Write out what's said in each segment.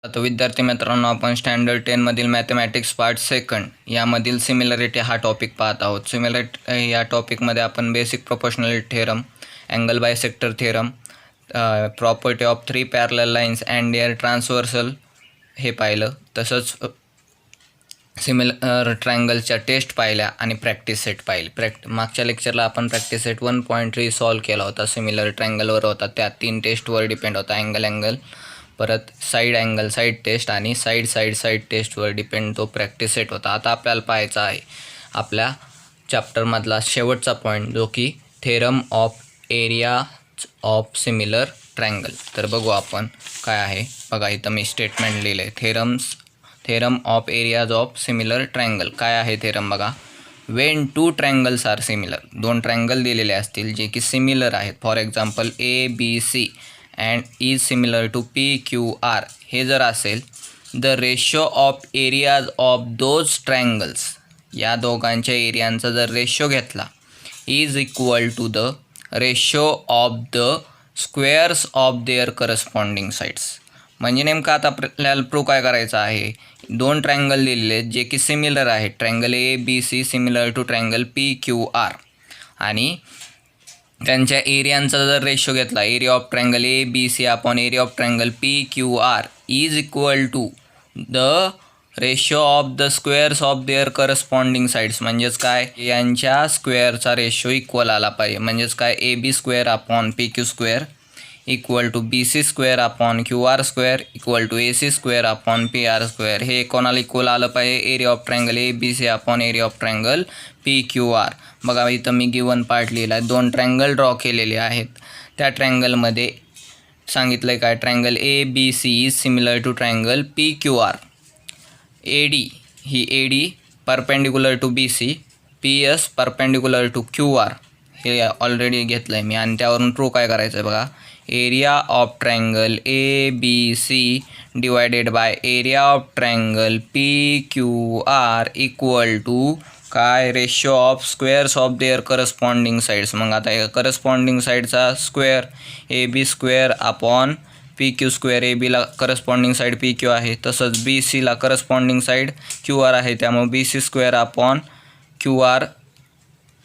आता विद्यार्थी मित्रांनो, आपण स्टँडर्ड 10 मधील मॅथमॅटिक्स पार्ट सेकंड यामधील सिमिलरिटी हा टॉपिक पाहत आहोत. सिमिलरिटी या टॉपिकमध्ये आपण basic proportional theorem, angle bisector theorem, property of 3 parallel lines and their transversal हे पाहिलं. तसंच सिमिलर ट्रायंगलच्या टेस्ट पाहिल्या आणि प्रॅक्टिस सेट पाहिली. मागच्या लेक्चरला आपण प्रॅक्टिस सेट 1.3 सॉल्व केला होता. सिमिलर ट्रायंगलवर होता, त्या 3 टेस्टवर डिपेंड होता. अँगल, परत साईड अँगल साईड टेस्ट आणि साईड टेस्टवर डिपेंड तो प्रॅक्टिस सेट होता. आता आपल्याला पाहायचा आहे आपल्या चॅप्टरमधला शेवटचा पॉईंट, जो की theorem of area of similar triangle. तर बघू आपण काय आहे. बघा, इथं मी स्टेटमेंट लिहिलं आहे, theorem of areas of similar triangle. काय आहे थेरम बघा. When 2 triangles are similar, 2 triangle दिलेले असतील जे की सिमिलर आहेत. For example ABC and is similar to PQR हे जर असेल, the ratio of areas of those triangles, या दोघांच्या एरियांचा जर रेशो घेतला, is equal to the ratio of the squares of their corresponding sides. म्हणजे नेमकं आता आपल्याला प्रूव्ह काय करायचं आहे. 2 ट्रायंगल दिलेले आहेत जे की सिमिलर आहेत. Triangle ABC similar to triangle PQR आणि त्यांच्या एरियांचा जर रेशो घेतला, area of triangle ABC upon area of triangle PQR is equal to the ratio of the squares of their corresponding sides. म्हणजेच काय, यांच्या स्क्वेअरचा रेशो इक्वल आला पाहिजे. म्हणजेच काय, AB square upon PQ square equal to BC square upon QR square equal to AC square upon PR square. हे कोणाला equal आलं पाहिजे, area of triangle ABC upon area of triangle PQR. बघा, इथं मी गिवन पार्ट लिहिला आहे. 2 triangle draw केलेले आहेत. त्या ट्रायंगलमध्ये सांगितलं आहे काय, triangle ABC is similar to triangle PQR. AD ही AD perpendicular to BC, PS perpendicular to QR. हे ऑलरेडी घेतलं आहे मी आणि त्यावरून प्रूव्ह काय करायचं आहे बघा. Area of triangle ABC divided by area of triangle PQR equal to काय, ratio of squares of their corresponding sides. मग आता करस्पॉन्डिंग साईडचा square AB square upon PQ square. ABला करस्पॉन्डिंग साईड PQ आहे, तसंच BCला करस्पॉन्डिंग साईड QR आहे. त्यामुळे BC square upon QR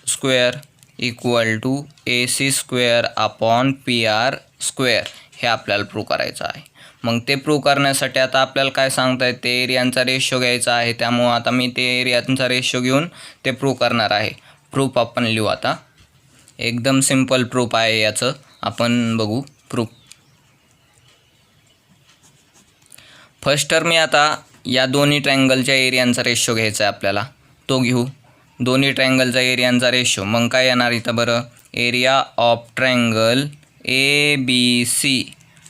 square equal to AC square upon PR square. हे आपल्याला प्रूव्ह करायचं आहे. मग ते प्रूव्ह करण्यासाठी आता आपल्याला काय सांगता येते, एरियांचा रेशो घ्यायचा आहे. त्यामुळं आता मी ते एरियांचा रेशो घेऊन ते प्रूव्ह करणार आहे. प्रूफ आपण लिहू. आता एकदम सिंपल प्रूफ आहे याचं, आपण बघू प्रूफ. फर्स्ट तर मी आता या दोन्ही ट्रायंगलच्या एरियांचा रेशो घ्यायचा आहे आपल्याला, तो घेऊ. दोन्ही ट्रायंगलचा एरियांचा रेशो मग काय येणार इथं बरं, area of triangle ABC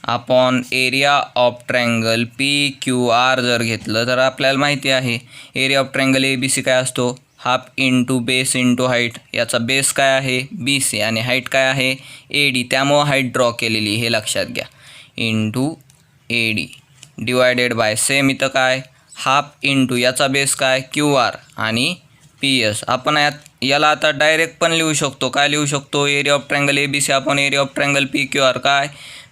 upon area of triangle PQR जर घेतलं तर आपल्याला माहिती आहे एरिया ऑफ ट्रायंगल ABC काय असतो, half into base into height. याचा बेस काय आहे BC आणि हाईट काय आहे AD. त्यामुळं हाईट ड्रॉ केलेली हे लक्षात घ्या, into AD divided by same इथं काय, हाफ इंटू याचा बेस काय QR आणि PS. आपण याला आता डायरेक्ट पण लिहू शकतो. काय लिहू शकतो, area of triangle ABC upon area of triangle PQR काय,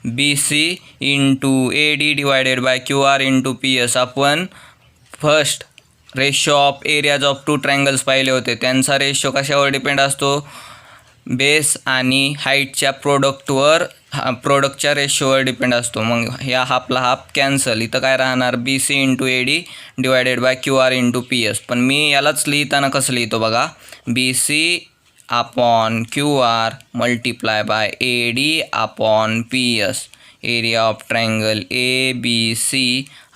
BC into AD divided by QR into PS. आपण first ratio of areas of 2 triangles पाहिले होते. त्यांचा रेशो कशावर डिपेंड असतो, बेस आणि हाईटच्या प्रोडक्टच्या रेशोवर डिपेंड असतो. मग ह्या हाफला हाफ कॅन्सल, इथं काय राहणार BC into AD divided by QR into PS. पण मी यालाच लिहिताना कसं लिहितो बघा, BC upon QR multiply by AD upon PS. Area of triangle ABC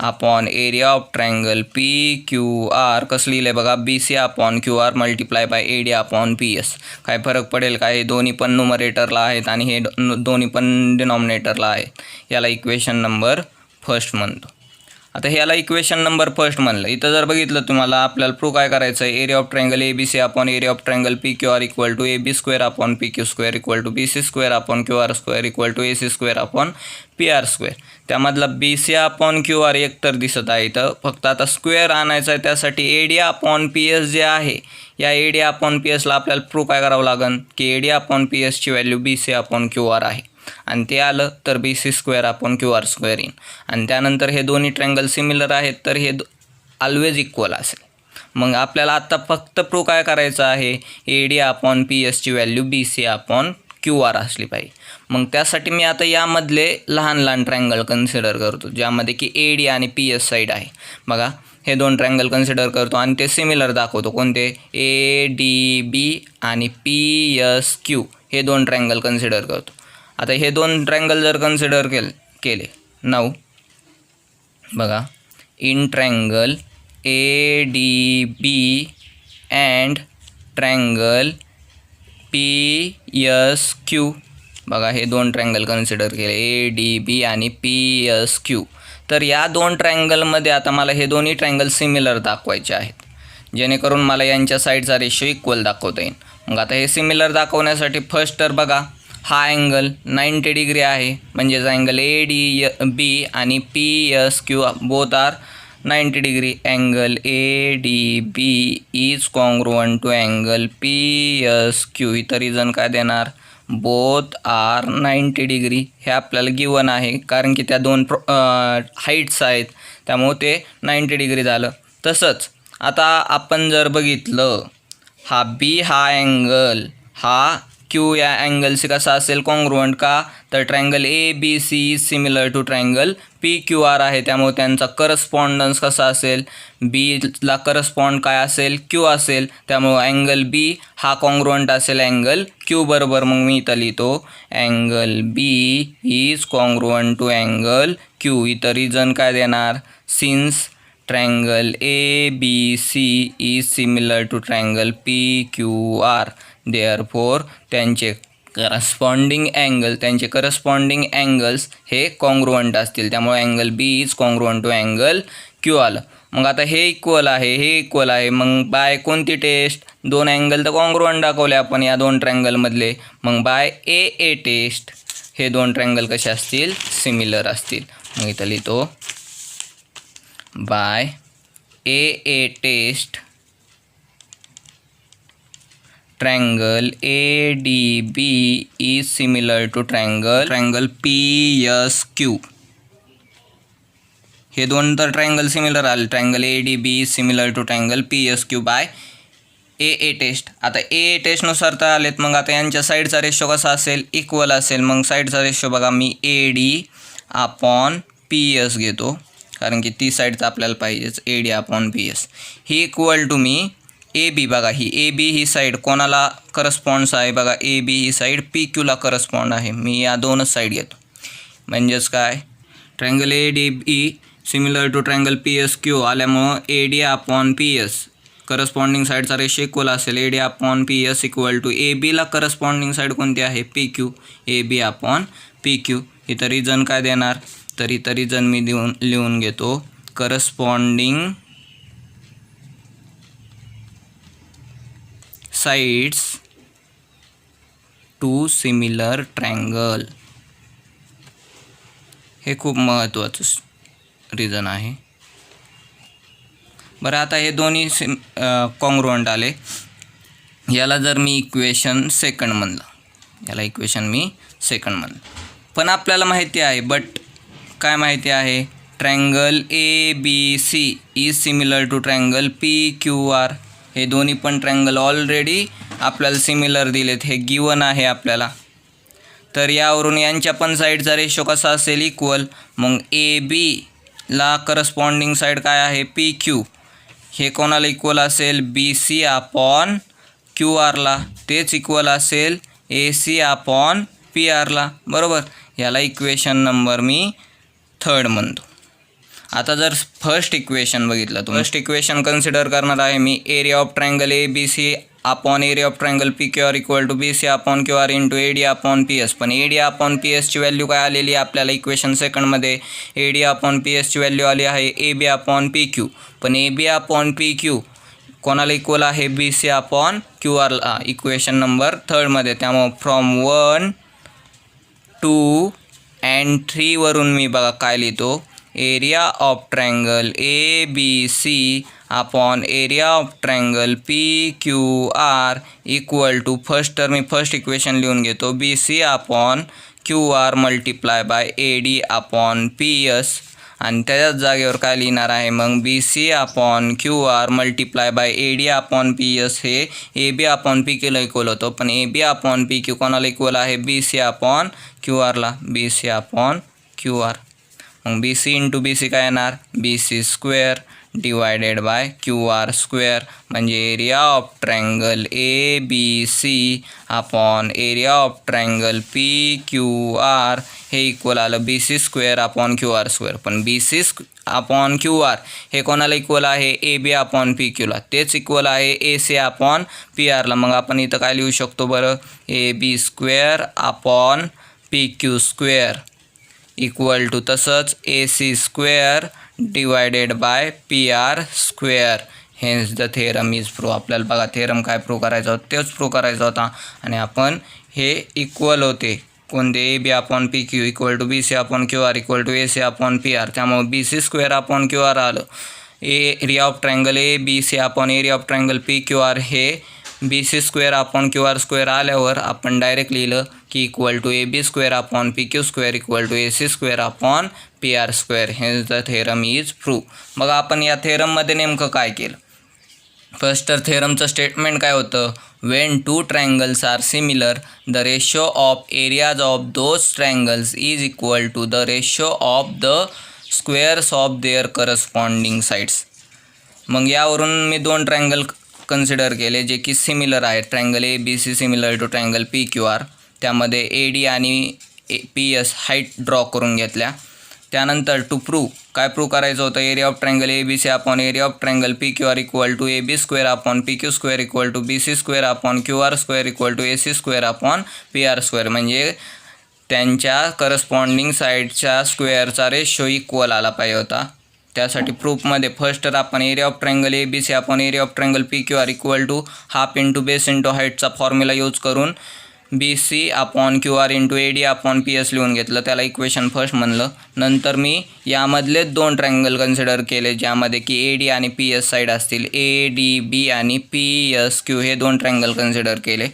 upon area of triangle PQR कसं लिहिलं आहे बघा, BC upon QR multiply by AD upon PS. काय फरक पडेल काय, हे दोन्ही पण न्यूमरेटरला आहेत आणि हे दोन्ही पण डिनॉमिनेटरला आहेत. याला इक्वेशन नंबर फर्स्ट म्हणतो. आता ह्याला इक्वेशन नंबर फर्स्ट म्हणलं. इथं जर बघितलं तुम्हाला, आपल्याला प्रूव्ह काय करायचं आहे, area of triangle ABC upon area of triangle PQR equal to AB square upon PQ square equal to BC square upon QR square equal to AC square upon PR square. त्यामधला BC upon QR एक तर दिसत आहे इथं, फक्त आता square आणायचं आहे. त्यासाठी AD अपॉन PS जे आहे, या AD अपॉन PSला आपल्याला प्रूव्ह काय करावं लागेल की AD अपॉन PSची व्हॅल्यू BC अपॉन QR आहे. आणि ते आलं तर BC² येईन. आणि त्यानंतर हे दोन्ही ट्रँगल सिमिलर आहेत तर हे ऑलवेज इक्वल असेल. मग आपल्याला आत्ता फक्त प्रूव्ह काय करायचं आहे, AD/PS ची व्हॅल्यू BC/QR असली पाहिजे. मग त्यासाठी मी आता यामधले लहान लहान ट्रँगल कन्सिडर करतो ज्यामध्ये की AD आणि PS साईड आहे. बघा हे दोन ट्रँगल कन्सिडर करतो आणि ते सिमिलर दाखवतो. कोणते? ADB आणि PSQ हे दोन ट्रँगल कन्सिडर करतो. आता हे दोन ट्रँगल जर कन्सिडर केले नाऊ बघा, in triangle ADB and triangle PSQ. बघा हे दोन ट्रँगल कन्सिडर केले ADB आणि PSQ. तर या दोन ट्रँगलमध्ये आता मला हे दोन्ही ट्रँगल सिमिलर दाखवायचे आहेत जेणेकरून मला यांच्या साईडचा रेशो इक्वल दाखवता येईल. मग आता हे सिमिलर दाखवण्यासाठी फर्स्ट तर बघा हा अँगल 90 डिग्री आहे, म्हणजेच अँगल ADB आणि PSQ both are 90 degree. Angle ADB is congruent to angle PSQ. इतर रिझन काय देणार? Both are 90 degree. हे आपल्याला गिवन आहे कारण की त्या दोन हाईट्स आहेत त्यामुळे ते 90 डिग्री झालं. तसंच आता आपण जर बघितलं हा B हा अँगल हा Q या अँगलशी कसा असेल? कॉन्ग्रुअंट. का? तर triangle ABC is similar to triangle PQR आहे त्यामुळे त्यांचा करस्पॉन्डन्स कसा असेल? Bला करस्पॉन्ड काय असेल? Q असेल. त्यामुळे अँगल B हा कॉन्ग्रुअंट असेल अँगल Q बरोबर. मग मी इथं लिहितो angle B is congruent to angle Q. इथं रिझन काय देणार? Since triangle ABC is similar to triangle PQR. Therefore त्यांचे करस्पॉन्डिंग अँगल्स हे कॉन्ग्रुअंट असतील त्यामुळे angle B is congruent to angle Q आलं. मग आता हे इक्वल आहे, हे इक्वल आहे. मग बाय कोणती टेस्ट? दोन अँगल तर कॉन्ग्रुअंट दाखवले आपण या दोन ट्रँगलमधले. मग बाय AA टेस्ट हे दोन ट्रँगल कसे असतील? सिमिलर असतील. मग इथं लिहितो by AA test triangle ADB is similar to triangle PSQ. हे दोन तर ट्रँगल सिमिलर आले. Triangle ADB is similar to triangle PSQ by AA test. आता AA टेस्टनुसार तर आलेत. मग आता यांच्या साईडचा रेशो कसा असेल? इक्वल असेल. मग साईडचा रेशो बघा मी AD/PS घेतो कारण की ती साईडचा आपल्याला पाहिजेच. AD/PS ही इक्वल टू मी AB. बघा ही AB ही साईड कोणाला करस्पॉन्ड्स आहे? बघा AB ही साईड PQला करस्पॉन्ड आहे. मी या दोनच साईड घेतो. म्हणजेच काय? Triangle ADB similar to triangle PSQ आल्यामुळं AD/PS करस्पॉन्डिंग साईडचा रेशो इक्वल असेल. AD/PS इक्वल टू ABला करस्पॉन्डिंग साईड कोणती आहे? PQ. AB/PQ. इथं रिझन काय देणार? तर इथं रिझन मी लिहून घेतो corresponding sides to similar triangle. हे खूप महत्त्वाचं रिझन आहे. बरं आता हे दोन्ही कॉन्ग्रुअंट आले. याला जर मी इक्वेशन सेकंड म्हणलं, पण आपल्याला माहिती आहे काय माहिती आहे? Triangle ABC is similar to triangle PQR. हे दोन्ही पण ट्रँगल ऑलरेडी आपल्याला सिमिलर दिलेत, हे गिवन आहे आपल्याला. तर यावरून यांच्या पण साईडचा रेशो कसा असेल? इक्वल. मग ABला करस्पॉन्डिंग साईड काय आहे? PQ. हे कोणाला इक्वल असेल? BC/QRला. तेच इक्वल असेल AC/PRला. बरोबर. याला इक्वेशन नंबर मी थर्ड म्हणतो. आता जर फर्स्ट इक्वेशन बघितलं तुम्ही, फर्स्ट इक्वेशन कन्सिडर करणार आहे मी area of triangle ABC upon area of triangle PQR equal to BC/QR into AD/PS. पण AD/PS ची व्हॅल्यू काय आलेली आहे आपल्याला इक्वेशन सेकंडमध्ये? AD/PS ची व्हॅल्यू आली आहे AB/PQ. पण AB/PQ कोणाला इक्वल आहे? BC/QRला इक्वेशन नंबर थर्डमध्ये. त्यामुळे फ्रॉम 1, 2 and 3 वरून मी बघा काय लिहितो? Area of triangle ABC upon area of triangle PQR equal to first equation लिहून घेतो BC/ Q R multiply by A D upon P S आणि त्याच्याच जागेवर काय लिहिणार आहे मग B C upon Q R multiply by A D upon P S हे ए बी अपॉन पी क्यूला इक्वल होतं. पण A B upon P Q कोणाला इक्वल आहे बी सी अपॉन क्यू आरला. बी सी अपॉन क्यू आर मग B C into B C काय येणार B C square divided by Q R square म्हणजे area of triangle A B C upon area of triangle P Q R हे equal आलं B C square upon Q R square. पण B C upon Q R हे कोणाला equal आहे ए B upon P क्यूला. तेच equal आहे ए C upon P आरला. मग आपण इथं काय लिहू शकतो बरं A B square upon P Q square equal to तसंच A C square divided by P R square. Hence the theorem is prove. आपल्याला बघा थेरम काय प्रूव्ह करायचा होता तेच प्रूव्ह करायचा होता आणि आपण हे इक्वल होते कोणते A B upon P Q equal to B C upon Q R equal to A C upon P R. त्यामुळे B C square upon Q R आलं. Area of triangle A B C upon area of triangle P Q R हे B C square upon Q R square आल्यावर आपण direct लिहिलं की equal to A B square upon P Q square equal to A C square upon P R square. Hence the theorem is prove. मग आपण या थेरममध्ये नेमकं काय केलं. फर्स्ट तर थेरमचं स्टेटमेंट काय होतं when two triangles are similar the ratio of areas of those triangles is equal to the ratio of the squares of their corresponding sides. मग यावरून मी दोन ट्रायंगल कन्सिडर केले जे की सिमिलर आहेत. Triangle A B C similar to triangle P Q R. त्यामध्ये A D आणि P S height draw करून घेतल्या. त्यानंतर टू प्रूव्ह काय प्रूव्ह करायचं होतं area of triangle A B C upon area of triangle P Q R equal to A B square upon P Q square equal to B C square upon Q R square equal to A C square upon P R square. म्हणजे त्यांच्या corresponding साईडच्या स्क्वेअरचा ratio equal आला पाहिजे होता. त्यासाठी प्रूफमध्ये first तर आपण area of triangle A B C upon area of triangle P Q R equal to half into base into हाईटचा फॉर्म्युला यूज करून B C upon Q R into A D upon P S लिहून घेतलं. त्याला equation first म्हणलं. नंतर मी यामधलेच दोन triangle consider केले ज्यामध्ये की ए डी आणि पी एस साईड असतील. ए डी बी आणि पी एस क्यू हे दोन ट्रायंगल कन्सिडर केले.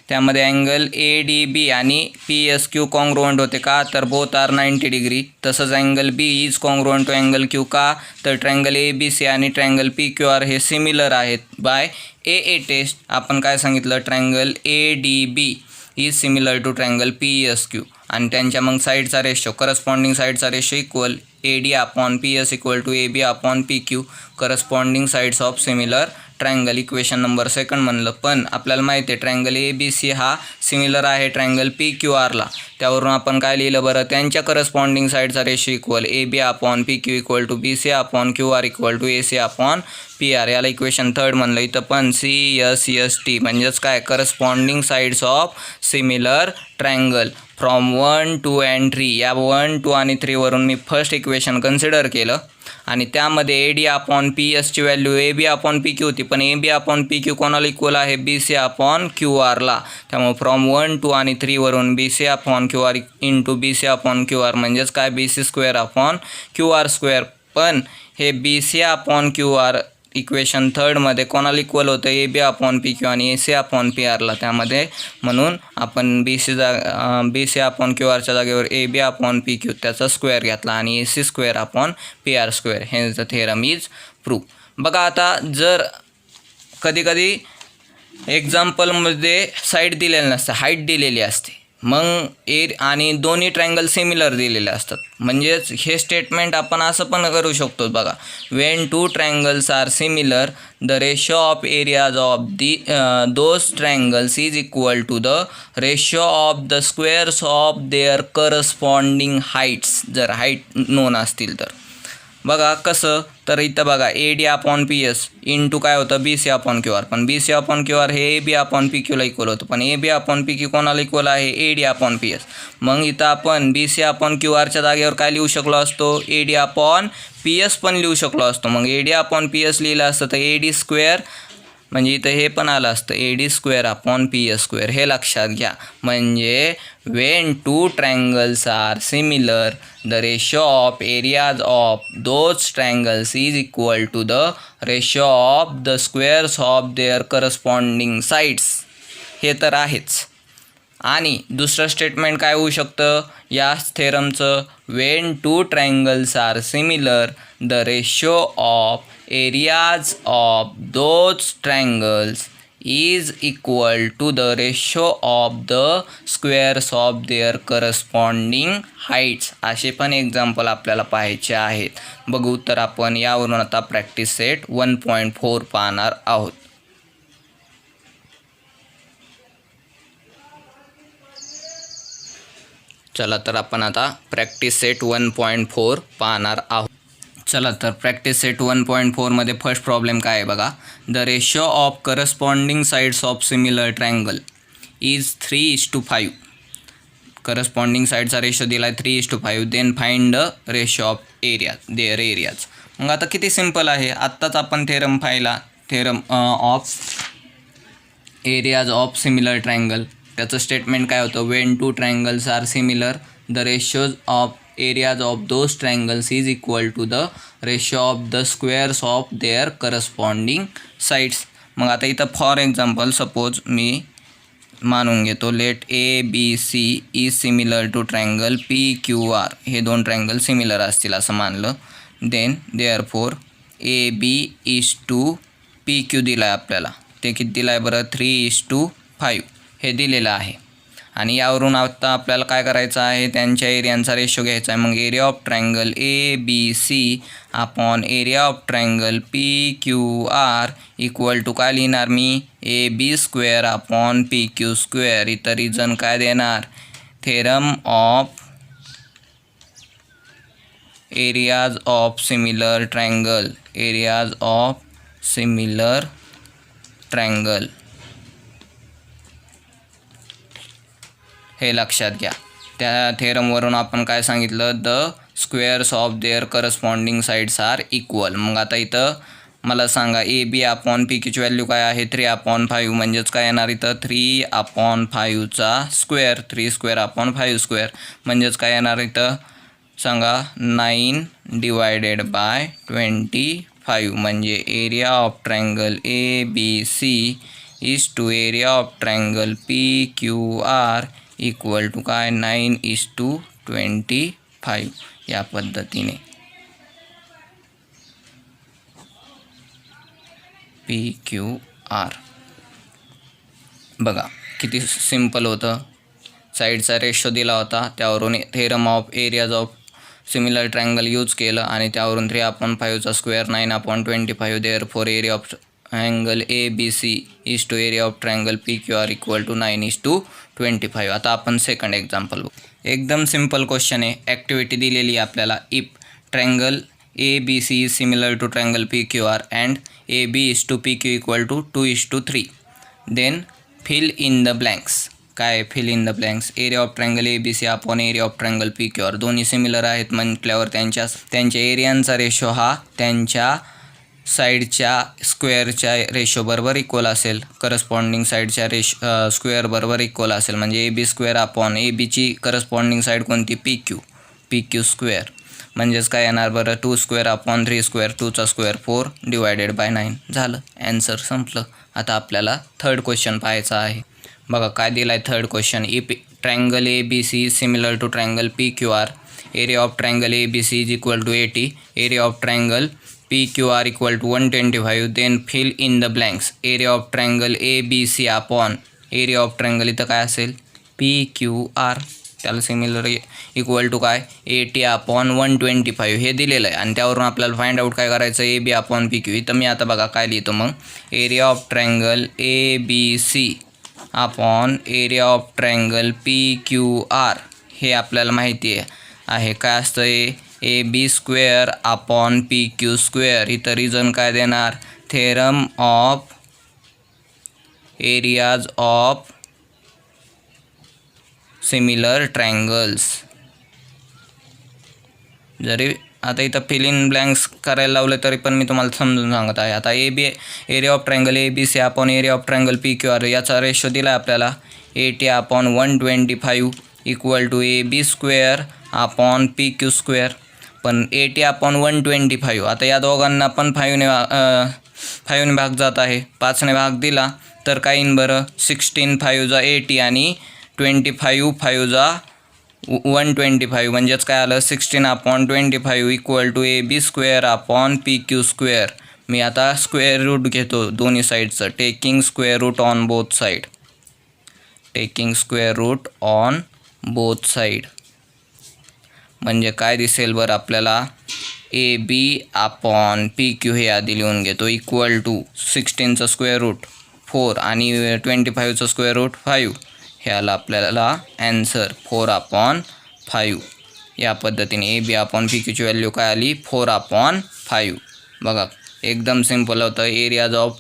त्यामध्ये अँगल ए डी बी आणि पी एस क्यू कॉन्ग्रुएंट होते का तर बोथ आर 90 डिग्री. तसंच angle B is congruent to angle Q का तर ट्रायंगल ए बी सी आणि ट्रायंगल पी क्यू आर हे सिमिलर आहेत. बाय ए टेस्ट आपण काय सांगितलं triangle A D B is similar to triangle P S Q आणि त्यांच्या मग साईडचा रेशो करस्पॉन्डिंग साईडचा ratio equal A D upon P S equal to A B upon P Q corresponding sides of similar triangle. Equation number second म्हणलं. पण आपल्याला माहिती आहे ट्रायंगल ए बी सी हा सिमिलर आहे ट्रायंगल पी क्यू आरला. त्यावरून आपण काय लिहिलं बरं त्यांच्या करस्पॉन्डिंग साईडचा ratio equal A B upon P Q equal to B C upon Q R equal to A C upon P R. याला इक्वेशन थर्ड म्हणलं. इथं पण सी एस एस टी म्हणजेच काय corresponding sides of similar triangle from 1 2 and 3. या 1 2 आणि 3 वरून मी first equation consider केलं आणि त्यामध्ये ए डी अपॉन पी एसची value A B upon P Q होती. पण A B upon P Q कोणाला इक्वल आहे बी सी अपॉन क्यू आरला. त्यामुळे फ्रॉम 1 2 आणि 3 वरून B C upon Q R into B C upon Q R म्हणजेच काय B C square upon Q R square. पण हे B C upon Q R equation थर्डमध्ये कोणाला इक्वल होतं A B upon P Q आणि ए सी अपॉन पी आरला. त्यामध्ये म्हणून आपण बी सी अपॉन क्यू आरच्या जागेवर A B upon P Q त्याचा स्क्वेअर घेतला आणि A C square upon P R square. Hence the theorem is prove. बघा आता जर कधी एक्झाम्पलमध्ये साईड दिलेली नसते हाईट दिलेली असते मग आणि दोन्ही ट्रायंगल सिमिलर दिलेले असतात. म्हणजेच हे स्टेटमेंट आपण असं पण करू शकतो बघा when two triangles are similar the ratio of areas of those triangles is equal to the ratio of the squares of their corresponding heights. जर हाईट नोन असतील तर बघा कसं तर इथं बघा A D upon P S into काय होतं B C upon Q R. पण B C upon Q R हे ए बी अपॉन पी क्यूला इक्वल होतं. पण A B upon P Q कोणाला इक्वल आहे ए डी अपॉन पी एस. मग इथं आपण बी सी अपॉन क्यू आरच्या जागेवर काय लिहू शकलो असतो ए डी अपॉन पी एस पण लिहू शकलो असतो. मग ए डी अपॉन पी एस लिहिलं असतं तर ए डी स्क्वेअर म्हणजे इथं हे पण आलं असतं A D square upon P S square. हे लक्षात घ्या. म्हणजे when two triangles are similar the ratio of areas of those triangles is equal to the ratio of the squares of their corresponding sides. हे तर आहेच. आणि दुसरं statement काय होऊ शकतं या थेरमचं, when two triangles are similar the ratio of areas of those triangles is equal to the ratio of the squares of their corresponding heights. असे पण एक्झाम्पल आपल्याला पाहायचे आहेत. बघू तर आपण यावरून आता प्रॅक्टिस सेट 1.4 पाहणार आहोत. चला तर आपण आता प्रॅक्टिस सेट 1.4 पाहणार आहोत. चला तर प्रॅक्टिस सेट 1.4 मध्ये फर्स्ट प्रॉब्लेम काय आहे बघा. The ratio of corresponding sides of similar triangle is 3:5. Corresponding साइडचा रेशो दिला आहे 3:5. Then find the ratio of their areas. मग आता किती सिम्पल आहे. आत्ताच आपण थेरम पाहिला, theorem of areas of similar triangle. त्याचं स्टेटमेंट काय होतं, when two triangles are similar the ratios of areas of those triangles is equal to the ratio of the squares of their corresponding sides. मग आता इथं for example suppose मी मानून घेतो, let A B C is similar to triangle P Q R. हे दोन triangle similar असतील असं मानलं. Then therefore A B is to P Q दिला आहे आपल्याला. ते किती दिलं आहे बरं, 3:5 हे दिलेलं आहे. आणि यावरून आता आपल्याला काय करायचं आहे, त्यांच्या एरियांचा रेशो घ्यायचा आहे. मग area of triangle A B C upon area of triangle P Q R equal to काय लिहिणार मी, A B square upon P Q square. इथं रिझन काय देणार, theorem of areas of similar triangle. Areas of similar triangle हे लक्षात घ्या. त्या थेरमवरून आपण काय सांगितलं, the squares of their corresponding sides are equal. मग आता इथं मला सांगा ए बी अपॉन पी क्यूची व्हॅल्यू काय आहे, 3/5. म्हणजेच काय येणार इथं 3/5चा स्क्वेअर, 3 स्क्वेअर अपॉन 5 स्क्वेअर. म्हणजेच काय येणार इथं सांगा, 9/25. म्हणजे area of triangle A B C is to area of triangle P Q R equal to काय, 9:25. या पद्धतीने पी क्यू आर. बघा किती सिम्पल होतं. साईडचा रेशो दिला होता, त्यावरून theorem of areas of similar triangle use केलं आणि त्यावरून 3/5चा square 9/25. Therefore area of angle A B C is to area of triangle P Q R equal to 9:25. आता आपण सेकंड एक्झाम्पल बघू. एकदम सिम्पल क्वेश्चन आहे. ॲक्टिव्हिटी दिलेली आहे आपल्याला. If triangle A B C is similar to triangle P Q R and A B is to P Q equal to 2:3. Then fill in the blanks. काय fill in the blanks, area of triangle A B C upon area of triangle P Q R. दोन्ही similar आहेत म्हटल्यावर त्यांच्या एरियांचा ratio हा त्यांच्या साईडच्या स्क्वेअरच्या रेशो बरोबर इक्वल असेल. करस्पॉन्डिंग साईडच्या स्क्वेअर बरोबर इक्वल असेल. म्हणजे ए बी स्क्वेअर अपॉन ए बीची करस्पॉन्डिंग साईड कोणती, पी क्यू स्क्वेअर. म्हणजेच काय येणार बरं, 2 स्क्वेअर अपॉन 3 स्क्वेअर, 2चा स्क्वेअर 4/9. झालं, ॲन्सर संपलं. आता आपल्याला थर्ड क्वेश्चन पाहायचा आहे. बघा काय दिला आहे third question. If triangle A B C similar to triangle P Q R, area of triangle A B C is equal to 80, area of triangle P Q R equal to 125. Then fill in the blanks. Area of triangle A B C upon area of triangle इथं काय असेल, P Q R. त्याला similar equal to काय, 80/125 हे दिलेलं आहे. आणि त्यावरून आपल्याला फाइंड आउट काय करायचं, A B upon P Q. इथं मी आता बघा काय लिहितो मग, area of triangle A B C upon area of triangle P Q R. हे आपल्याला माहिती आहे काय असतं, A B square upon P Q square. इथं रिझन काय देणार, theorem of areas of similar triangles. जरी आता इथं फिल इन ब्लँक्स करायला लावलं तरी पण मी तुम्हाला समजून सांगत आहे. आता area of triangle A B C upon area of triangle P Q R याचा रेशो दिला आहे आपल्याला 80/125 equal to A B square upon P Q square. पण 80/125. आता या दोघांना पण 5ने भाग जात आहे. 5ने भाग दिला तर काय येईन बरं, 16 5 × 80 आणि 25 5 जा 125 म्हणजेच काय आलं 16/25 equal to AB square upon PQ square. मी आता स्क्वेअर रूट घेतो दोन्ही साईडचं. Taking square root on both side. Taking square root on both side म्हणजे काय दिसेल बरं आपल्याला, AB अपॉन PQ हे आधी लिहून घेतो इक्वल टू 16चं स्क्वेअर रूट 4 आणि 25चं स्क्वेअर रूट 5. हे आलं आपल्याला ॲन्सर 4/5. या पद्धतीने AB अपॉन PQची व्हॅल्यू काय आली 4/5. बघा एकदम सिम्पल होतं. एरियाज ऑफ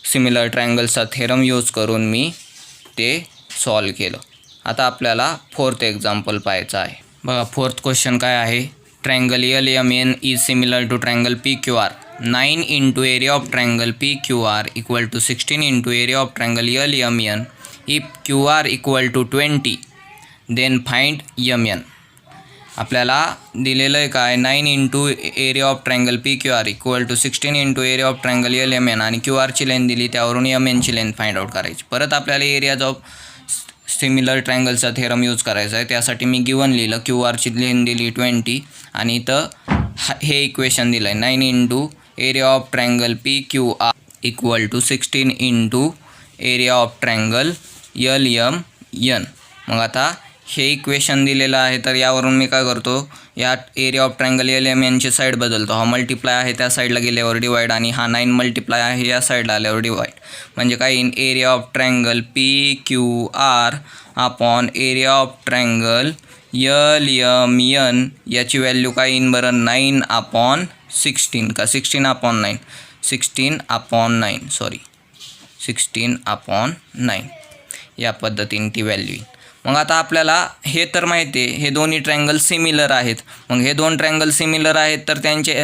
सिमिलर ट्रायंगल्सचा थेरम यूज करून मी ते सॉल्व केलं. आता आपल्याला फोर्थ एक्झाम्पल पाहायचं आहे. बघा फोर्थ क्वेश्चन काय आहे, triangle LMN is similar to triangle PQR. 9 into area of triangle PQR equal to 16 into area of triangle LMN. If QR equal to 20 then find MN. आपल्याला दिलेलं आहे काय 9 into area of triangle PQR equal to 16 into area of triangle LMN आणि QRची length दिली, त्यावरून MNची length find out करायची. परत आपल्याला एरियाज ऑफ सिमिलर ट्रायंगलचा थेरम यूज करायचा आहे. त्यासाठी मी गिवन लिहिलं QRची लेंथ दिली 20 आणि इथं हे इक्वेशन दिलं आहे 9 into area of triangle PQR equal to 16 into area of triangle LMN. मग आता हे इक्वेशन दिलेलं आहे, तर यावरून मी काय करतो, या एरिया ऑफ ट्रायंगल LMNची साईड बदलतो. हा मल्टिप्लाय आहे त्या साईडला गेल्यावर डिवाइड आणि हा 9 मल्टिप्लाय आहे या साईडला आल्यावर डिवाइड. म्हणजे काय in area of triangle PQR upon area of triangle LMN याची व्हॅल्यू काय इन बरं 9/16 का 16/9 16/9 सॉरी 16/9 या पद्धतीने ती व्हॅल्यू. मग आता आपल्याला हे तर माहिती आहे हे दोन्ही ट्रायंगल सिमिलर आहेत. मग हे दोन ट्रायंगल सिमिलर आहेत तर त्यांचे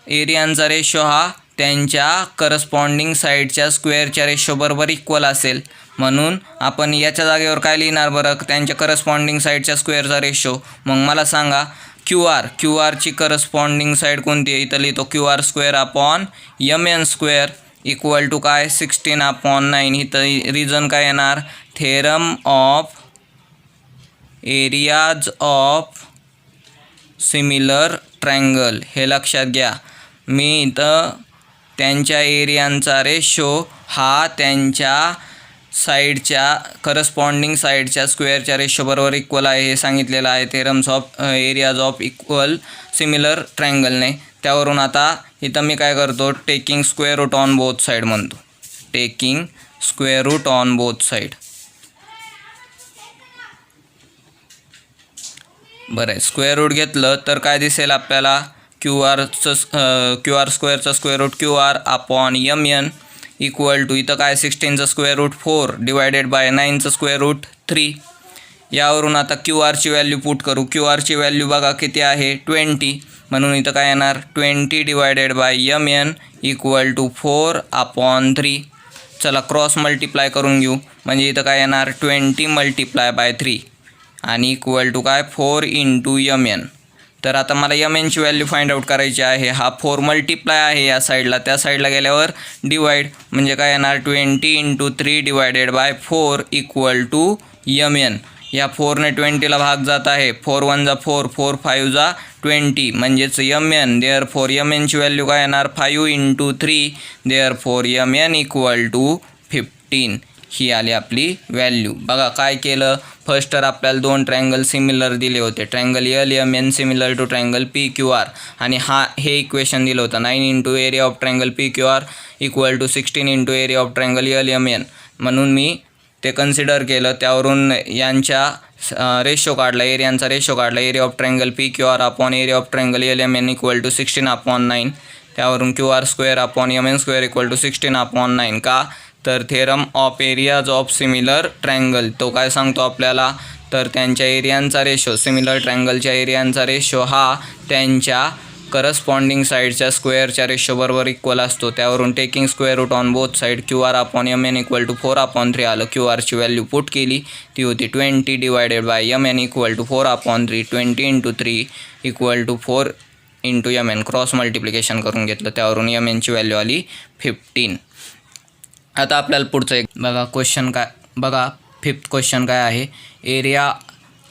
एरियांचा रेशो हा त्यांच्या करस्पॉन्डिंग साईडच्या स्क्वेअरच्या रेशो बरोबर इक्वल असेल. म्हणून आपण याच्या जागेवर काय लिहिणार बरं, त्यांच्या करस्पॉन्डिंग साईडच्या स्क्वेअरचा रेशो. मग मला सांगा QRची करस्पॉन्डिंग साईड कोणती आहे, इथं लिहितो QR square upon MN square equal to काय 16/9. इथं रिझन काय येणार, theorem of areas of similar triangle. हे लक्षात घ्या, मी इथं त्यांच्या एरियांचा रेशो हा त्यांच्या साईडच्या करस्पॉन्डिंग साईडच्या स्क्वेअरच्या रेशो बरोबर इक्वल आहे हे सांगितलेलं आहे theorems of areas of equal similar ट्रायंगलने. त्यावरून आता इथं मी काय करतो, taking square root on both side म्हणतो. Taking square root on both side. बरं, स्क्वेअर रूट घेतलं तर काय दिसेल आपल्याला, QR स्क्वेअरचा square root QR upon MN equal to इथं काय 16चं स्क्वेअर रूट 4 डिवायडेड बाय 9चं स्क्वेअर रूट 3. यावरून आता QRची व्हॅल्यू पुट करू. QRची व्हॅल्यू बघा किती आहे 20. म्हणून इथं काय येणार 20 divided by MN equal to 4/3. चला क्रॉस मल्टिप्लाय करून घेऊ. म्हणजे इथं काय येणार 20 मल्टिप्लाय बाय 3 आणि इक्वल टू काय 4 इंटू MN. तर आता मला MNची व्हॅल्यू फाइंड आउट करायची आहे. हा 4 मल्टिप्लाय आहे या साईडला, त्या साईडला गेल्यावर डिवाइड. म्हणजे काय येणार 20 into 3 divided by 4 equal to MN. या 4ने 20ला भाग जात आहे. 4 1 जा 4 4 5 जा 20 म्हणजेच MN. देअरफॉर MNची व्हॅल्यू काय येणार 5 into 3 therefore MN equal to 15. ही आली आपली व्हॅल्यू. बघा काय केलं, फर्स्ट तर आपल्याला दोन ट्रायंगल सिमिलर दिले होते, triangle LMN similar to triangle PQR आणि हे इक्वेशन दिलं होतं 9 into area of triangle PQR equal to 16 into area of triangle LMN. म्हणून मी ते कन्सिडर केलं. त्यावरून यांच्या रेशो काढला, एरियांचा रेशो काढला. Area of triangle PQR upon area of triangle LMN equal to 16/9. त्यावरून QR square upon MN square equal to 16/9. का तर theorem of areas of similar triangle तो काय सांगतो आपल्याला, तर त्यांच्या एरियांचा रेशो सिमिलर ट्रायंगलच्या एरियांचा रेशो हा त्यांच्या करस्पॉन्डिंग साईडच्या स्क्वेअरच्या रेशो बरोबर इक्वल असतो. त्यावरून taking square root on both side QR upon MN equal to 4/3 आलं. QRची व्हॅल्यू पुट केली, ती होती 20 divided by MN equal to 4/3. 20 into 3 equal to 4 into MN. Cross multiplication करून घेतलं, त्यावरून MNची व्हॅल्यू आली 15. आता आपल्याला पुढचं एक बघा क्वेश्चन काय, बघा फिफ्थ क्वेश्चन काय आहे, area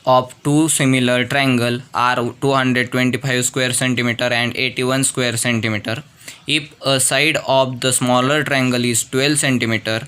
of two similar triangle are 225 square centimeter and 81 square centimeter. If a side of the smaller triangle is 12 centimeter,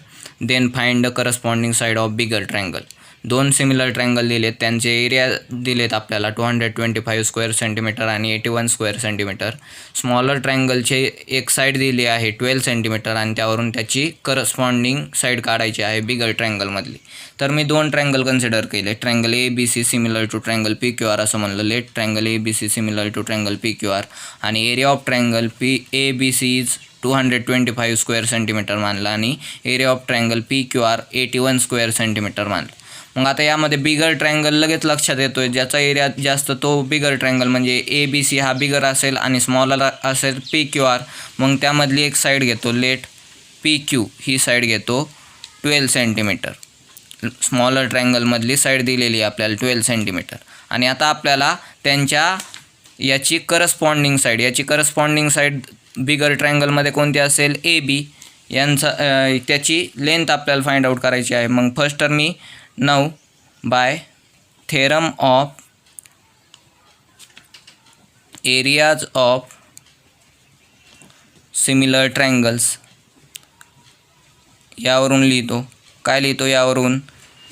then find the corresponding side of bigger triangle. दोन similar triangle दिलेत, त्यांचे area दिलेत आपल्याला 225 square centimetre आणि 81 square centimetre. Smaller ट्रायंगलचे एक side दिली आहे 12 centimetre आणि त्यावरून त्याची करस्पॉन्डिंग साईड काढायची आहे बिगर ट्रायंगलमधली. तर मी दोन ट्रायंगल कन्सिडर केले, triangle A B C similar to triangle P Q R असं म्हणलं. Let triangle A B C similar to triangle P Q R आणि area of triangle P A B C is 225 square centimetre मानलं आणि area of triangle P Q R 81 square centimetre मानलं. मग आता यामध्ये बिगर triangle लगेच लक्षात येतोय, ज्याचा एरिया जास्त तो बिगर ट्रायंगल, म्हणजे ए बी सी हा बिगर असेल आणि स्मॉलर असेल पी क्यू आर. मग त्यामधली एक साईड घेतो, लेट पी क्यू ही साईड घेतो 12 सेंटीमीटर. स्मॉलर ट्रायंगलमधली साईड दिलेली आहे आपल्याला 12 सेंटीमीटर. आणि आता आपल्याला त्यांच्या याची करस्पॉन्डिंग साईड बिगर ट्रायंगलमध्ये कोणती असेल, ए बी. त्याची लेंथ आपल्याला फाइंड आउट करायची आहे. मग फर्स्ट तर मी now by theorem of areas of similar triangles यावरून लिहितो. काय लिहितो यावरून,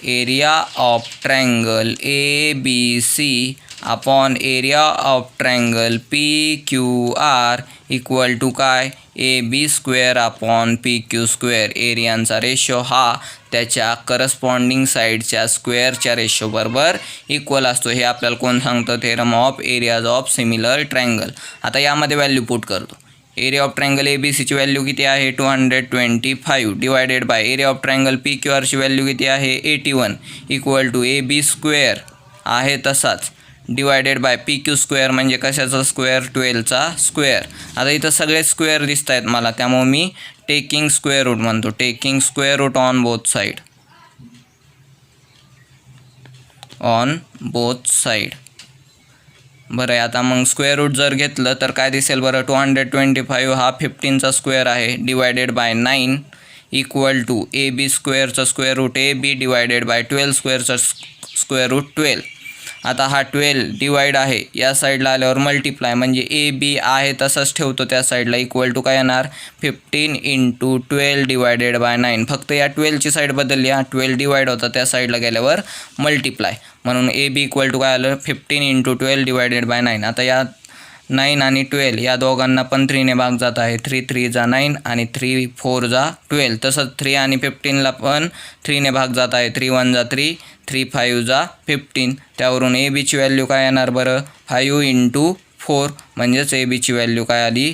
area of triangle A B C upon area of triangle P Q R equal to काय, A B square upon P Q square. एरियांचा ratio हा त्याच्या corresponding साईडच्या स्क्वेअरच्या रेशो बरोबर इक्वल असतो. हे आपल्याला कोण सांगतं, theorem of areas of similar triangle. आता यामध्ये व्हॅल्यू पुट करतो. Area of triangle A B सीची व्हॅल्यू किती आहे 225 divided by area of triangle P Q आरची व्हॅल्यू किती आहे 81 equal to A B square आहे तसाच divided by P Q square म्हणजे कशाचा स्क्वेअर, 12चा स्क्वेअर. आता इथं सगळे स्क्वेअर दिसत आहेत मला, त्यामुळे मी टेकिंग स्क्वेअर रूट म्हणतो, taking square root on both side. बरं आहे. आता मग स्क्वेअर रूट जर घेतलं तर काय दिसेल बरं, 225 हा 15चा स्क्वेअर आहे divided by 9 equal to A B स्क्वेअरचा square root A B divided by 12 स्क्वेअरचा स्क्वेअर रूट 12. आता हा 12 डिवाइड आहे, या साईडला आल्यावर मल्टिप्लाय म्हणजे ए बी आहे तसंच ठेवतो त्या साईडला, इक्वल टू काय येणार 15 इंटू 12 डिवायडेड बाय 9. फक्त या 12ची साईड बदलली, 12 डिवाइड होता त्या साईडला गेल्यावर मल्टिप्लाय, म्हणून ए बी इक्वल टू काय आलं 15 इंटू 12 डिवायडेड बाय 9. आता या 9 आणि 12 या दोघांना पण 3ने भाग जात आहे, 3 3 जा 9 आणि 3 4 जा 12. तसंच 3 आणि 15ला पण 3ने भाग जात आहे, 3 1 जा 3 3 5 जा 15. त्यावरून ए बीची व्हॅल्यू काय येणार बरं 5 इंटू 4 म्हणजेच ए बीची व्हॅल्यू काय आली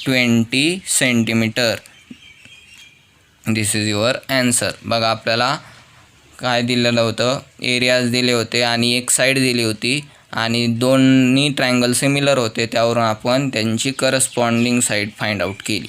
20 centimetre. This is your answer. बघा आपल्याला काय दिलेलं होतं, एरियाज दिले होते आणि एक साईड दिली होती आणि दोन्ही ट्रायंगल सिमिलर होते, त्यावरून आपण त्यांची करस्पॉन्डिंग साईड फाइंड आउट केली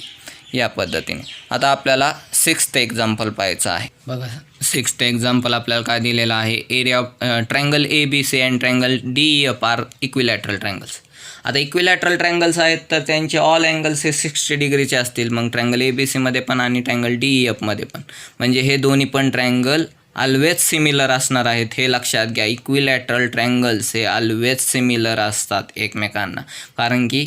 या पद्धतीने. आता आपल्याला 6th एक्झाम्पल पाहायचं आहे. बघा 6th एक्झाम्पल आपल्याला काय दिलेलं आहे, area of triangle A B C and triangle D E F are equilateral triangles. आता इक्विलॅटरल ट्रायंगल्स आहेत तर त्यांचे ऑल अँगल्स हे 60 डिग्रीचे असतील. मग ट्रायंगल ए बी सीमध्ये पण आणि ट्रायंगल डी ई एफमध्ये पण, म्हणजे हे दोन्ही पण ट्रायंगल ऑलवेज सिमिलर असणार आहेत. हे लक्षात घ्या, इक्विलॅटरल ट्रायंगल्स हे ऑलवेज सिमिलर असतात एकमेकांना, कारण की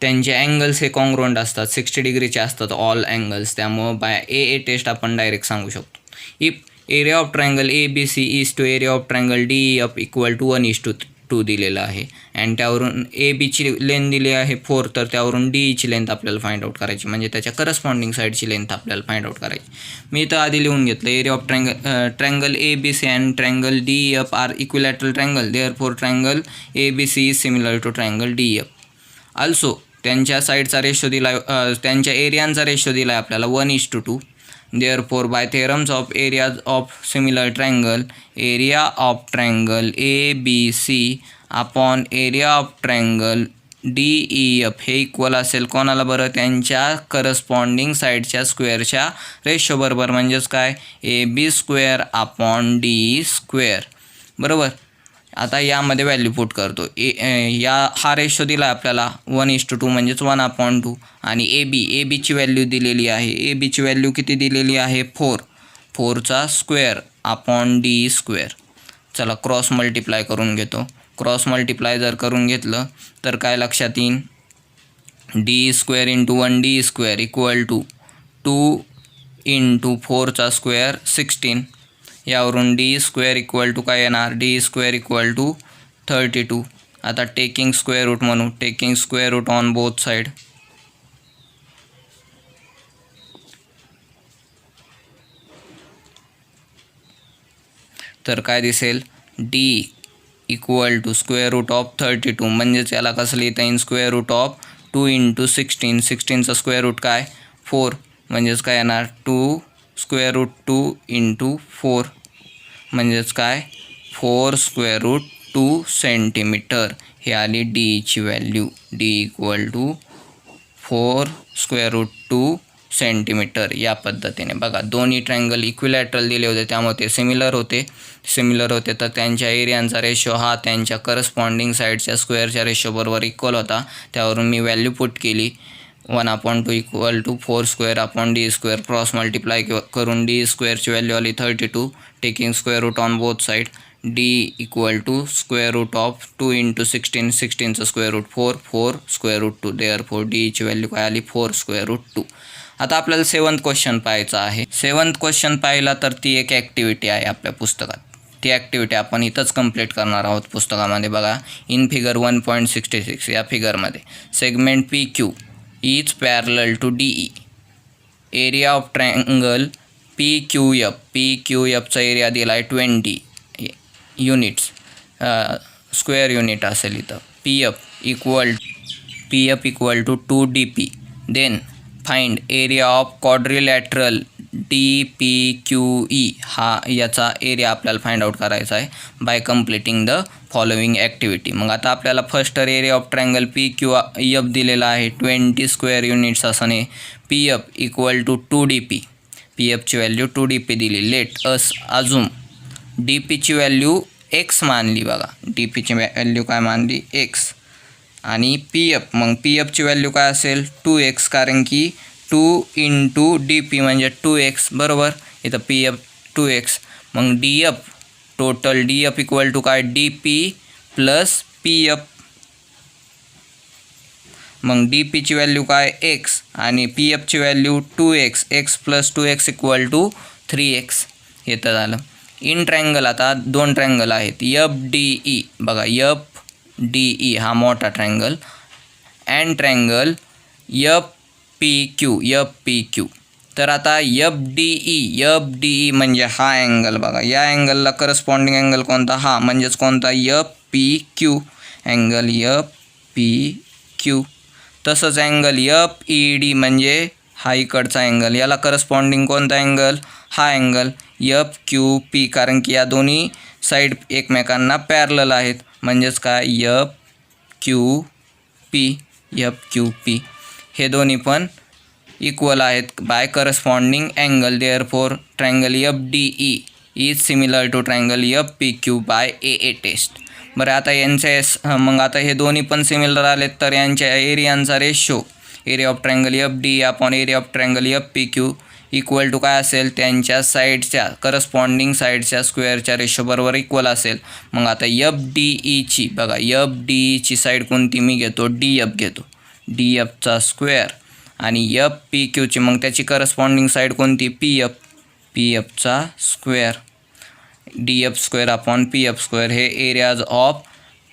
त्यांचे अँगल्स हे कॉन्ग्रुएंट असतात, 60 डिग्रीचे असतात ऑल अँगल्स. त्यामुळं बाय ए टेस्ट आपण डायरेक्ट सांगू शकतो. If area of triangle A B C is to area of triangle D E F equal to 1:2 दिलेलं आहे अँड त्यावरून ए बीची लेंथ दिली आहे 4, तर त्यावरून डी ईची लेंथ आपल्याला फाइंड आउट करायची, म्हणजे त्याच्या करस्पॉन्डिंग साईडची लेंथ आपल्याला फाइंड आउट करायची. मी इथं आधी लिहून घेतलं, area of triangle A B C and triangle D E F are equilateral triangle, therefore triangle A B C is similar to triangle D E F. Also त्यांच्या साईडचा रेशो दिला, त्यांच्या एरियांचा रेशो दिला आहे आपल्याला 1:2. Therefore by theorems of areas of similar triangle, area of triangle A B C upon area of triangle D E F हे equal असेल कोणाला बरं, त्यांच्या करस्पॉन्डिंग साईडच्या स्क्वेअरच्या रेशो बरोबर, म्हणजेच काय A B square upon D square बरोबर. आता यामध्ये व्हॅल्यू पुट करतो. हा रेशो दिला आपल्याला 1:2 म्हणजेच 1/2 आणि ए बीची व्हॅल्यू दिलेली आहे. ए बीची व्हॅल्यू किती दिलेली आहे 4. 4चा स्क्वेअर अपॉन डी स्क्वेअर. चला क्रॉस मल्टिप्लाय करून घेतो. क्रॉस मल्टिप्लाय जर करून घेतलं तर काय लक्षात येईन, D square into 1 square equal to 2 into 4चा स्क्वेअर 16. यावरून डी स्क्वेअर इक्वल टू काय येणार, डी स्क्वेअर इक्वल टू 32. आता टेकिंग स्क्वेअर रूट म्हणू, taking square root on both side. तर काय दिसेल, D equal to square root of 32 म्हणजेच याला कसं लिहिता येईल, स्क्वेअर रूट ऑफ 2 इंटू 16. 16चा स्क्वेअर रूट काय 4 म्हणजेच काय येणार 2 स्क्वेअर रूट 2 इंटू 4 म्हणजेच काय 4 स्क्वेअर रूट 2 सेंटीमीटर. हे आली डीची value. D equal to 4 square root 2 centimetre. या पद्धतीने बघा दोन्ही ट्रायंगल इक्विलॅटरल दिले होते त्यामुळे ते सिमिलर होते तर त्यांच्या एरियांचा रेशो हा त्यांच्या करस्पॉन्डिंग साईडच्या स्क्वेअरच्या रेशो बरोबर इक्वल होता. त्यावरून मी व्हॅल्यू पुट केली 1/2 equal to 4 square upon D square. Cross multiply करून डी स्क्वेअरची व्हॅल्यू आली 32. Taking square root on both side. D equal to square root of 2 into 16. 16चं square root 4 4 square root 2. Therefore डीची value काय आली 4 square root 2. आता आपल्याला 7th question पाहायचा आहे. 7th क्वेश्चन पाहिला तर ती एक ॲक्टिव्हिटी आहे आपल्या पुस्तकात. ती ॲक्टिव्हिटी आपण इथंच कंप्लीट करणार आहोत पुस्तकामध्ये. बघा इन फिगर 1.66 या फिगरमध्ये segment P Q is parallel to D E. Area of triangle P Q एफचा एरिया दिला आहे 20 युनिट्स, स्क्वेअर युनिट असेल इथं. P F equal to 2 DP. Then find area of quadrilateral DPQE. हा याचा एरिया आपल्याला फाइंड आउट करायचा आहे by completing the following activity. मग आता आपल्याला first area of triangle PQF दिलेला आहे 20 स्क्वेअर युनिट्स असणे. PF equal to 2 DP. PFची value 2 DP दिली. Let us assume DPची value x मानली. बघा DPची व्हॅल्यू काय मानली x. आणि PF मग PFची व्हॅल्यू काय असेल 2x, कारण की 2 इंटू DP म्हणजे 2x बरोबर. इथं PF 2x. मग DF total DF equal to काय DP प्लस PF. मग DPची व्हॅल्यू काय x आणि PFची value 2x. x plus 2x equal to 3x. येतं झालं. इन ट्रायंगल आता 2 ट्रायंगल आहेत FDE. बघा FDE हा मोठा ट्रायंगल अँड ट्रायंगल FPQ. तर आता FDE म्हणजे हा अँगल. बघा या अँगलला करस्पॉन्डिंग अँगल कोणता, हा म्हणजेच कोणता FPQ अँगल FPQ. तसंच अँगल FED म्हणजे हा इकडचा अँगल, याला करस्पॉन्डिंग कोणता अँगल, हा अँगल FQP, कारण की या दोन्ही साईड एकमेकांना पॅरलल आहेत म्हणजेच काय FQP. हे दोन्ही पण इक्वल आहेत by corresponding angle. Therefore triangle FDE is similar to triangle FPQ by AA test. बरं आता मग आता हे दोन्ही पण सिमिलर आलेत तर यांच्या एरियांचा ratio area of triangle FDE upon area of triangle FPQ equal to काय असेल, त्यांच्या साईडच्या करस्पॉन्डिंग साईडच्या स्क्वेअरच्या रेशो बरोबर इक्वल असेल. मग आता FDEची बघा FDEची साईड कोणती मी घेतो DF घेतो. DFचा स्क्वेअर आणि FPQची मग त्याची करस्पॉन्डिंग साईड कोणती PFचा square. DF square upon PF square हे एरियाज ऑफ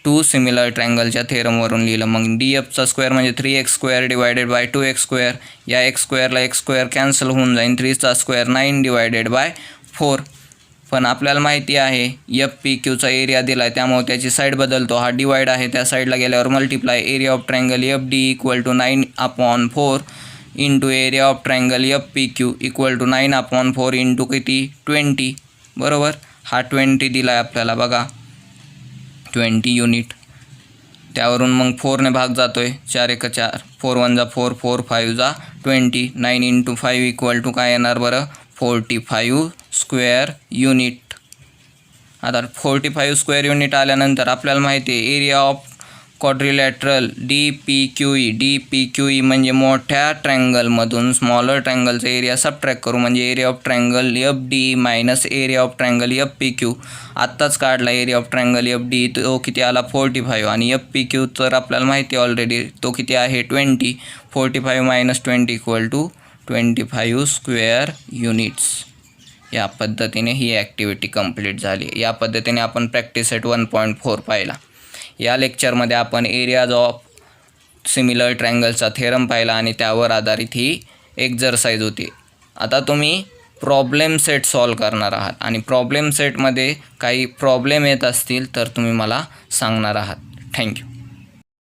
2 सिमिलर ट्रायंगलच्या थेरमवरून लिहिलं. मग DFचा स्क्वेअर म्हणजे 3x square divided by 2x square. या x स्क्वेअरला x स्क्वेअर कॅन्सल होऊन जाईल. 3चा स्क्वेअर 9 डिवायडेड बाय 4. पण आपल्याला माहिती आहे FPQचा एरिया दिला आहे त्यामुळे त्याची साईड बदलतो. हा डिवाइड आहे, त्या साईडला गेल्यावर multiply. Area of triangle FDE equal to 9/4 into area of triangle FPQ equal to 9/4 into किती 20 बरोबर. हा 20 दिला आहे आपल्याला बघा 20 युनिट. त्यावरून मग 4ने भाग जातो आहे. 4 1 4 4 1 4 4 5 20. 9 इंटू 5 इक्वल टू काय येणार बरं 45 स्क्वेअर युनिट. आता 45 स्क्वेअर युनिट आल्यानंतर आपल्याला माहिती आहे एरिया ऑफ क्वाड्रिलॅटरल DPQE म्हणजे मोठ्या ट्रायंगलमधून स्मॉलर ट्रायंगलचा एरिया सबट्रॅक्ट करू, म्हणजे area of triangle FD minus area of triangle FPQ. आत्ताच काढला एरिया ऑफ ट्रायंगल FD, तो किती आला 45 आणि FPQ तर आपल्याला माहिती आहे ऑलरेडी तो किती आहे 20. 45 minus 20 equal to 25 square units. या पद्धतीने ही ॲक्टिव्हिटी कंप्लीट झाली. या पद्धतीने आपण प्रॅक्टिस सेट 1.4 पाहिला. या लेक्चरमध्ये आपण एरियाज ऑफ सिमिलर ट्रायंगलचा थेरम पाहिला आणि त्यावर आधारित ही एक्झरसाइज होती. आता तुम्ही प्रॉब्लेम सेट सॉल्व करणार आहात आणि प्रॉब्लेम सेटमध्ये काही प्रॉब्लेम येत असतील तर तुम्ही मला सांगणार आहात. थँक्यू.